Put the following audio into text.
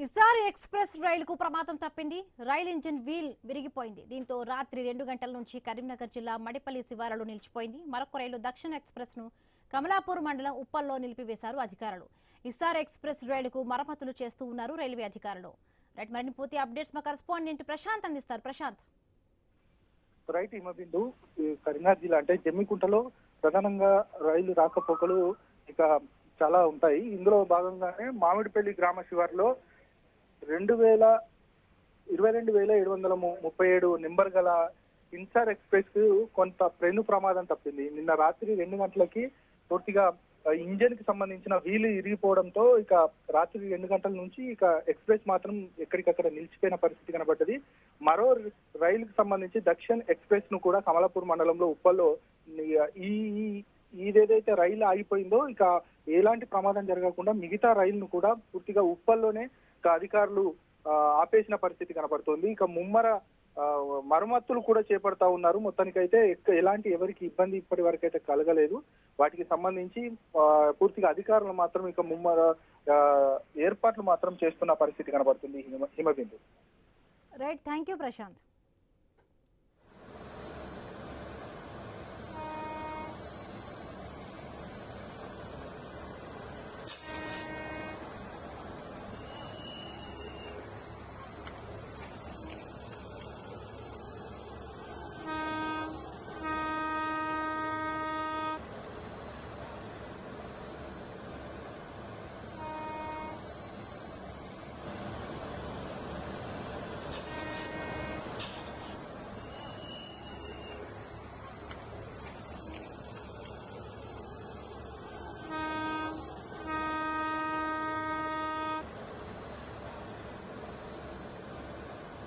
ఇసారి express రైలుకు ప్రమాదం తప్పింది. రైలు ఇంజిన్ వీల్ విరిగిపోయింది. దీంతో రాత్రి 2 గంటల నుంచి కరీంనగర్ జిల్లా మడిపల్లి శివారులో నిలిచిపోయింది. మరొక రైలు దక్షిణ ఎక్స్ప్రెస్ ను కమలాపూర్ మండలం ఉప్పల్లో నిలిపివేశారు అధికారులు. ఇసారి ఎక్స్ప్రెస్ రైలుకు మరమ్మతులు చేస్తూ ఉన్నారు రైల్వే అధికారులు. రైట్, మరిన్ని పూర్తి అప్డేట్స్ మా కరెస్పాండెంట్ ప్రశాంత్ అందిస్తారు. ప్రశాంత్. రైట్ హిమబిందు, కరీంనగర్ జిల్లా అంటే జమ్మికుంటలో ప్రధానంగా రైలు రాకపోకలు ఇక చాలా ఉంటాయి. ఇందులో భాగంగానే మామిడిపల్లి గ్రామ శివారులో 22,737 నెంబర్ గల ఇన్సార్ ఎక్స్ప్రెస్ కొంత ట్రైన్ ప్రమాదం తప్పింది. నిన్న రాత్రి 2 గంటలకి పూర్తిగా ఇంజన్ కి సంబంధించిన వీలు ఇరిగిపోవడంతో ఇక రాత్రి 2 గంటల నుంచి ఇక ఎక్స్ప్రెస్ మాత్రం ఎక్కడికక్కడ నిలిచిపోయిన పరిస్థితి కనబడ్డది. మరో రైలుకు సంబంధించి దక్షిణ్ ఎక్స్ప్రెస్ ను కూడా కమలాపూర్ మండలంలో ఉప్పల్లో ఇదేదైతే రైలు ఆగిపోయిందో ఇక ఎలాంటి ప్రమాదం జరగకుండా మిగతా రైలును కూడా పూర్తిగా ఉప్పల్లోనే అధికారులు ఆపేసిన పరిస్థితి కనబడుతోంది. ఇక ముమ్మర మరమ్మతులు కూడా చేపడతా ఉన్నారు. మొత్తానికైతే ఎలాంటి ఎవరికి ఇబ్బంది ఇప్పటి వరకు అయితే కలగలేదు. వాటికి సంబంధించి పూర్తిగా అధికారులు మాత్రం ఇక ముమ్మర ఏర్పాట్లు మాత్రం చేస్తున్న పరిస్థితి కనబడుతుంది. Himabindu. Right, thank you Prashanth.